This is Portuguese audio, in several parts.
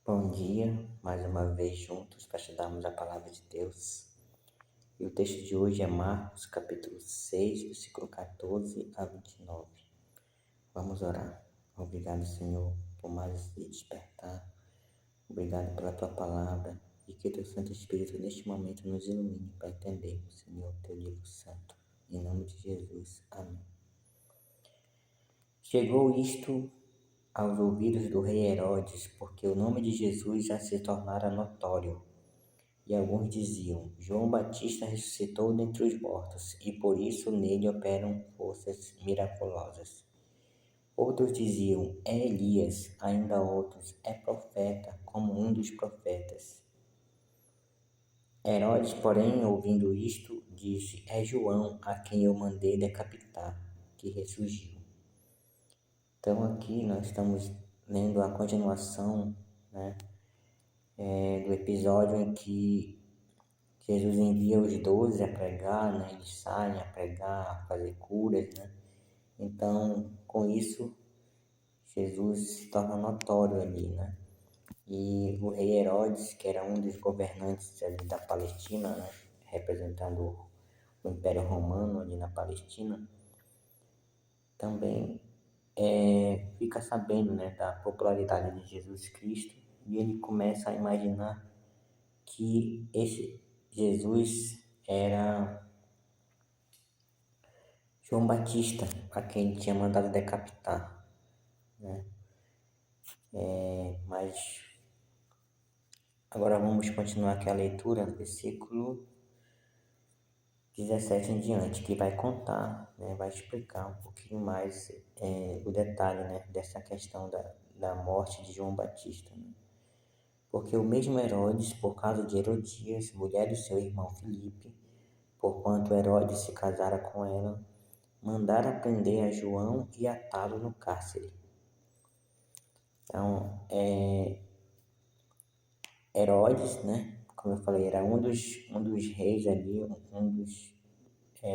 Bom dia, mais uma vez juntos para estudarmos a palavra de Deus. E o texto de hoje é Marcos, capítulo 6, versículo 14 a 29. Vamos orar. Obrigado, Senhor, por mais esse despertar. Obrigado pela tua palavra e que teu Santo Espírito neste momento nos ilumine para entendermos, Senhor, teu livro santo. Em nome de Jesus. Amém. Chegou isto aos ouvidos do rei Herodes, porque o nome de Jesus já se tornara notório. E alguns diziam: João Batista ressuscitou dentre os mortos, e por isso nele operam forças miraculosas. Outros diziam: é Elias, ainda outros: é profeta, como um dos profetas. Herodes, porém, ouvindo isto, disse: é João, a quem eu mandei decapitar, que ressurgiu. Então aqui nós estamos lendo a continuação, do episódio em que Jesus envia os 12 a pregar, eles saem a pregar, a fazer curas, Então, com isso, Jesus se torna notório ali, E o rei Herodes, que era um dos governantes ali da Palestina, representando o Império Romano ali na Palestina, também fica sabendo, da popularidade de Jesus Cristo, e ele começa a imaginar que esse Jesus era João Batista, a quem ele tinha mandado decapitar, Mas agora vamos continuar aqui a leitura do versículo 17 em diante, que vai contar, vai explicar um pouquinho mais o detalhe, dessa questão da morte de João Batista. Porque o mesmo Herodes, por causa de Herodias, mulher do seu irmão Filipe, porquanto Herodes se casara com ela, mandara prender a João e atá-lo no cárcere. Então, Herodes, como eu falei, era um dos reis ali,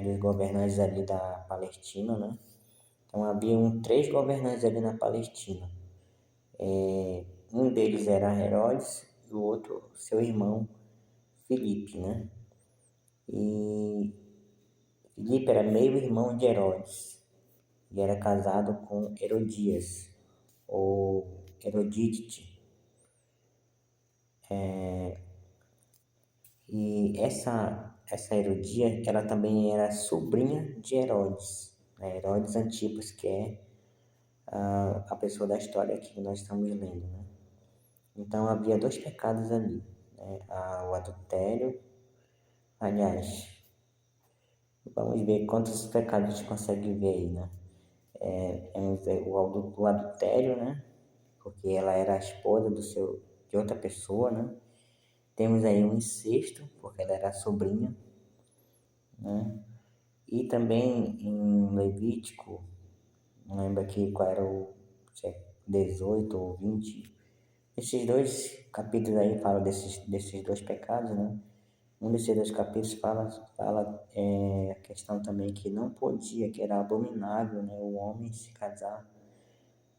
dos governantes ali da Palestina, Então, haviam 3 governantes ali na Palestina. Um deles era Herodes e o outro, seu irmão Filipe, E Filipe era meio-irmão de Herodes e era casado com Herodias, ou Herodíade. E essa Herodia, ela também era sobrinha de Herodes, Herodes Antipas, que é a pessoa da história aqui que nós estamos lendo, Então havia 2 pecados ali, o adultério. Aliás, vamos ver quantos pecados a gente consegue ver aí, Vamos ver o adultério, porque ela era a esposa de outra pessoa, Temos aí o incesto, porque ela era a sobrinha, E também em Levítico, não lembro aqui qual era se é 18 ou 20. Esses 2 capítulos aí falam desses 2 pecados, Um desses 2 capítulos fala a questão também que não podia, que era abominável, o homem se casar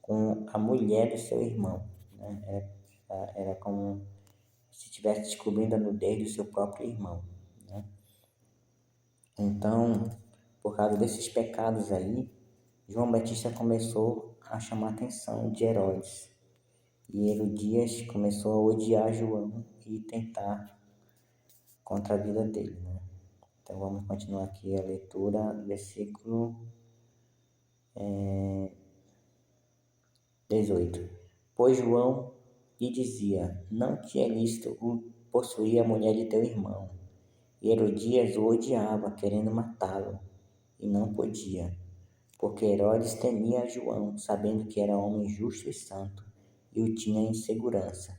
com a mulher do seu irmão, Era como se estivesse descobrindo a nudez do seu próprio irmão, Então, por causa desses pecados aí, João Batista começou a chamar a atenção de Herodes. E Herodias começou a odiar João e tentar contra a vida dele, Então vamos continuar aqui a leitura, versículo 18. Pois João lhe dizia: não te é lícito possuir a mulher de teu irmão. E Herodias o odiava, querendo matá-lo, e não podia, porque Herodes temia a João, sabendo que era homem justo e santo, e o tinha em segurança.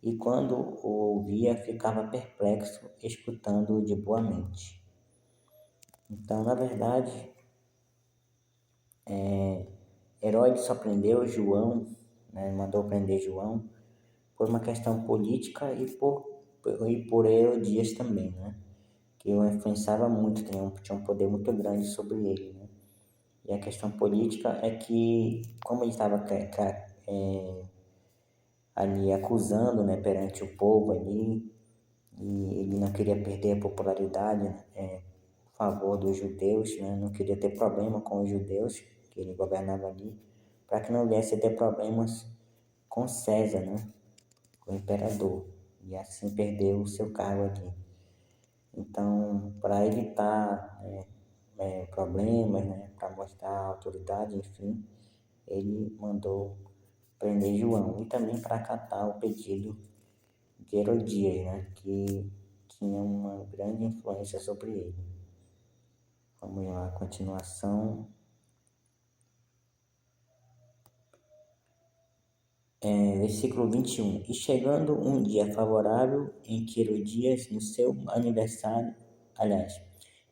E quando o ouvia, ficava perplexo, escutando-o de boa mente. Então, na verdade, Herodes só prendeu João, mandou prender João, por uma questão política e por Herodias também, que o influenciava muito, tinha um poder muito grande sobre ele, E a questão política é que, como ele estava ali acusando, né, perante o povo ali, e ele não queria perder a popularidade, a favor dos judeus, né, não queria ter problema com os judeus, que ele governava ali, para que não viesse a ter problemas com César, né, o imperador, e assim perdeu o seu cargo ali. Então, para evitar problemas, né, para mostrar a autoridade, enfim, ele mandou prender João e também para acatar o pedido de Herodias, né, que tinha uma grande influência sobre ele. Vamos lá, continuação. Versículo 21. E chegando um dia favorável em que Herodias, no seu aniversário, aliás,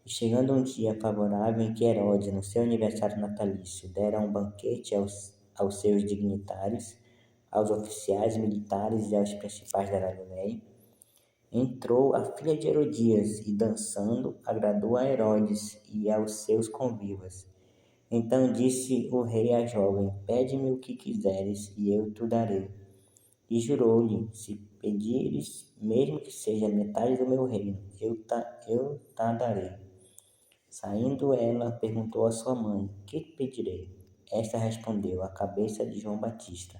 e chegando um dia favorável em que Herodes, no seu aniversário natalício, dera um banquete aos seus dignitários, aos oficiais militares e aos principais da Galiléia, entrou a filha de Herodias e, dançando, agradou a Herodes e aos seus convivas. Então disse o rei à jovem: Pede-me o que quiseres, e eu te darei. E jurou-lhe: Se pedires, mesmo que seja metade do meu reino, eu te darei. Saindo ela, perguntou à sua mãe: Que te pedirei? Esta respondeu: A cabeça de João Batista.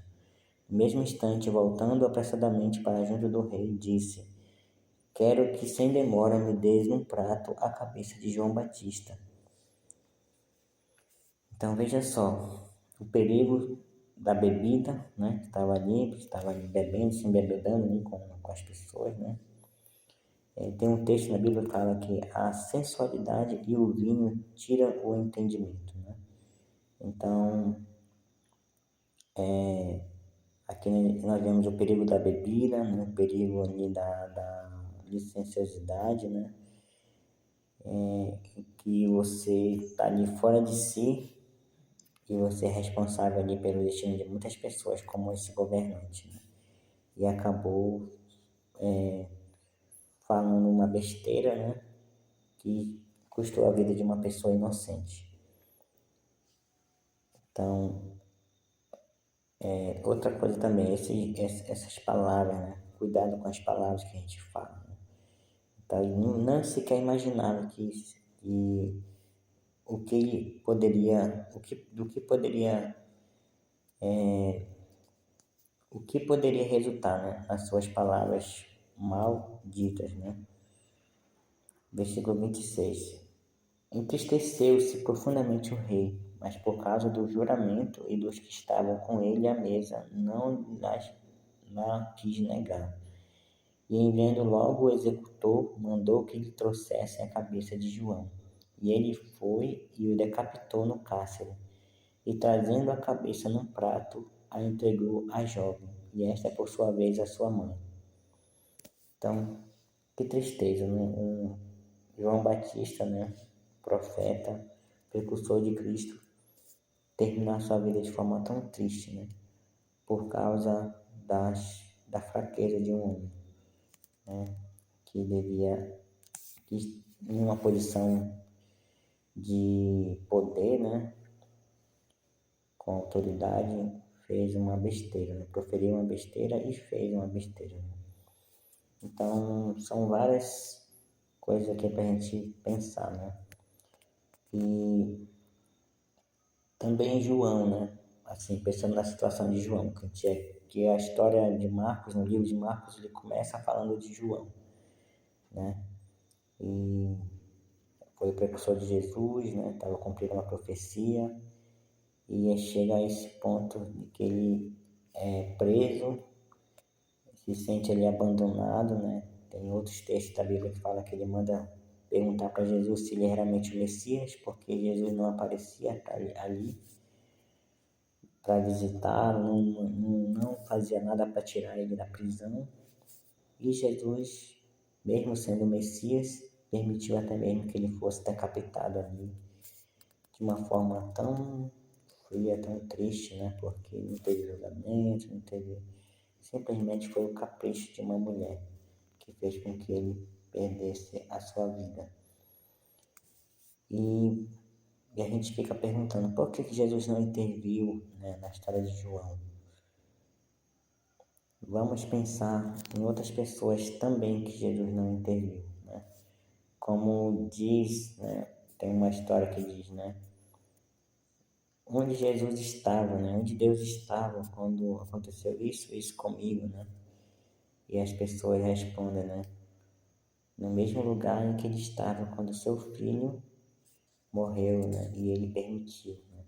No mesmo instante, voltando apressadamente para junto do rei, disse: Quero que sem demora me des num prato a cabeça de João Batista. Então veja só, o perigo da bebida, né? Estava ali bebendo, se embebedando ali com as pessoas, né? Tem um texto na Bíblia que fala que a sensualidade e o vinho tiram o entendimento, né? Então, aqui nós vemos o perigo da bebida, né? O perigo ali da licenciosidade, né? Que você está ali fora de si e você é responsável ali pelo destino de muitas pessoas, como esse governante, né? E acabou falando uma besteira, né? Que custou a vida de uma pessoa inocente. Então, outra coisa também, essas palavras, né? Cuidado com as palavras que a gente fala. Né? Então, não sequer imaginava que o que poderia, o que poderia resultar, né? Nas suas palavras malditas, né? Versículo 26. Entristeceu-se profundamente o rei, mas por causa do juramento e dos que estavam com ele à mesa, não lá quis negar. E enviando logo o executor, mandou que lhe trouxessem a cabeça de João. E ele foi e o decapitou no cárcere. E trazendo a cabeça num prato, a entregou à jovem, e esta por sua vez à sua mãe. Então, que tristeza, né? João Batista, né? Profeta, precursor de Cristo, terminar sua vida de forma tão triste, né? Por causa da fraqueza de um homem, né? Que em uma posição de poder, né? Com autoridade, fez uma besteira, né? Proferiu uma besteira e fez uma besteira, né? Então, são várias coisas aqui para a gente pensar, né? E também João, né? Assim, pensando na situação de João, que a história de Marcos, no livro de Marcos, ele começa falando de João, né? E foi o precursor de Jesus, né? Estava cumprindo uma profecia e chega a esse ponto de que ele é preso, se sente ali abandonado, né? Tem outros textos da Bíblia que fala que ele manda perguntar para Jesus se ele é realmente o Messias, porque Jesus não aparecia ali para visitá-lo, não fazia nada para tirar ele da prisão. E Jesus, mesmo sendo o Messias, permitiu até mesmo que ele fosse decapitado ali de uma forma tão fria, tão triste, né? Porque não teve julgamento, não teve. Simplesmente foi o capricho de uma mulher que fez com que ele perdesse a sua vida. E a gente fica perguntando por que Jesus não interviu, né, na história de João. vamos pensar em outras pessoas também que Jesus não interviu, né? Como diz, né? Tem uma história que diz, né? Onde Jesus estava, né? Onde Deus estava quando aconteceu isso comigo, né? E as pessoas respondem, né? No mesmo lugar em que ele estava quando seu filho morreu, né? E ele permitiu, né?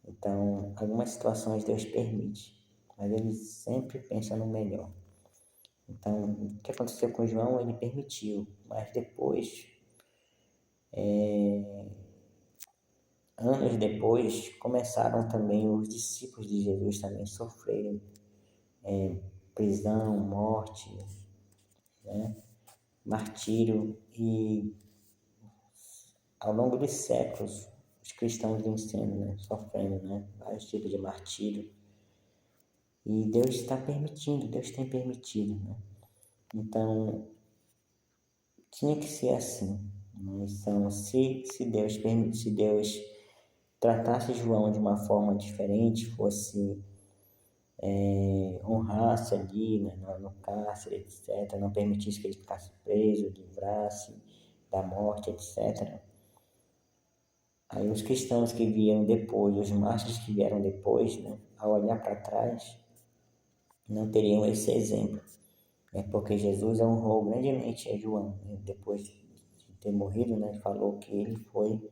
Então, algumas situações Deus permite, mas ele sempre pensa no melhor. Então, o que aconteceu com João, ele permitiu, mas depois, anos depois, começaram também os discípulos de Jesus também sofrerem prisão, morte, né? Martírio, e ao longo dos séculos, os cristãos vêm sendo, né? Sofrendo, né? Vários tipos de martírio. E Deus está permitindo, Deus tem permitido, né? Então, tinha que ser assim, né? Então, se Deus tratasse João de uma forma diferente, fosse honrasse ali, né, no cárcere, etc., não permitisse que ele ficasse preso, livrasse da morte, etc. Aí os cristãos que vieram depois, os mártires que vieram depois, né, ao olhar para trás, não teriam esse exemplo. É porque Jesus honrou grandemente a João, né? Depois de ter morrido, né, falou que ele foi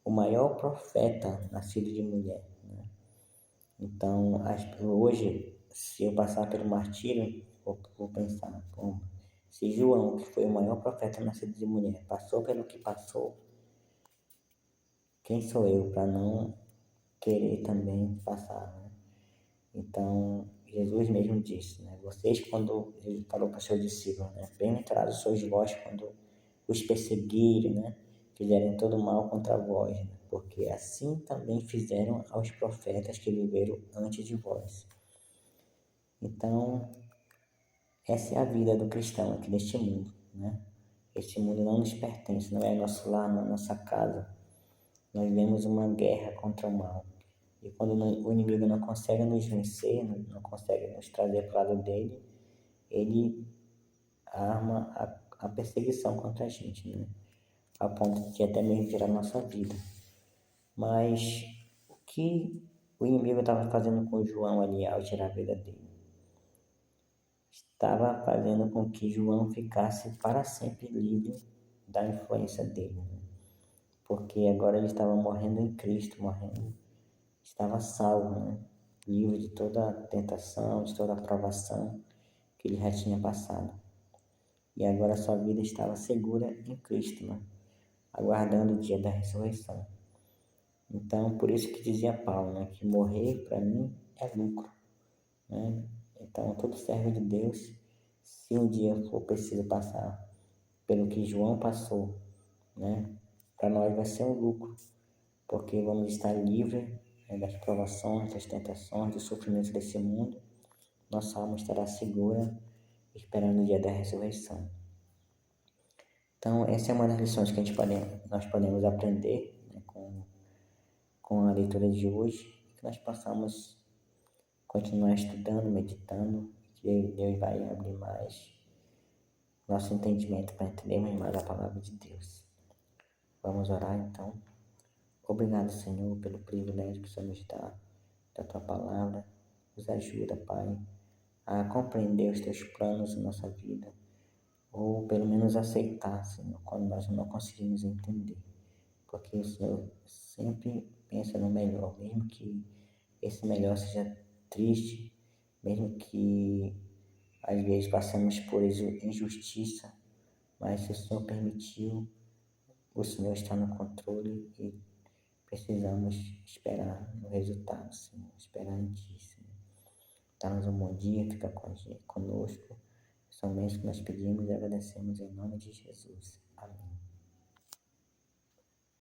o maior profeta nascido de mulher, né? Então, hoje, se eu passar pelo martírio, vou pensar, bom, se João, que foi o maior profeta nascido de mulher, passou pelo que passou, quem sou eu para não querer também passar, né? Então, Jesus mesmo disse, né? Vocês, quando ele falou para os seus discípulos, né? Bem-aventurados sois vós quando os perseguirem, né? Fizerem todo mal contra vós, né? Porque assim também fizeram aos profetas que viveram antes de vós. Então, essa é a vida do cristão aqui neste mundo, né? Este mundo não nos pertence, não é nosso lar, não é nossa casa. Nós vivemos uma guerra contra o mal. E quando o inimigo não consegue nos vencer, não consegue nos trazer para o lado dele, ele arma a perseguição contra a gente, né? A ponto de até mesmo tirar a nossa vida. Mas o que o inimigo estava fazendo com João ali ao tirar a vida dele? Estava fazendo com que João ficasse para sempre livre da influência dele, né? Porque agora ele estava morrendo em Cristo, estava salvo, né? Livre de toda a tentação, de toda a provação que ele já tinha passado. E agora a sua vida estava segura em Cristo, né? Aguardando o dia da ressurreição. Então, por isso que dizia Paulo, né? Que morrer para mim é lucro, né? Então, todo servo de Deus, se um dia for preciso passar pelo que João passou, né? Para nós vai ser um lucro, porque vamos estar livres, né, das provações, das tentações, dos sofrimentos desse mundo. Nossa alma estará segura, esperando o dia da ressurreição. Então, essa é uma das lições que nós podemos aprender, né, com a leitura de hoje, que nós possamos continuar estudando, meditando, que Deus vai abrir mais nosso entendimento para entendermos mais a palavra de Deus. Vamos orar então. Obrigado, Senhor, pelo privilégio que o Senhor nos dá da Tua palavra. Nos ajuda, Pai, a compreender os Teus planos em nossa vida, ou pelo menos aceitar, Senhor, quando nós não conseguimos entender. Porque o Senhor sempre pensa no melhor, mesmo que esse melhor seja triste, mesmo que às vezes passemos por injustiça, mas se o Senhor permitiu, o Senhor está no controle e precisamos esperar no resultado, Senhor, esperar em Ti, Senhor. Dá-nos um bom dia, fica conosco. Somente que nós pedimos e agradecemos em nome de Jesus. Amém.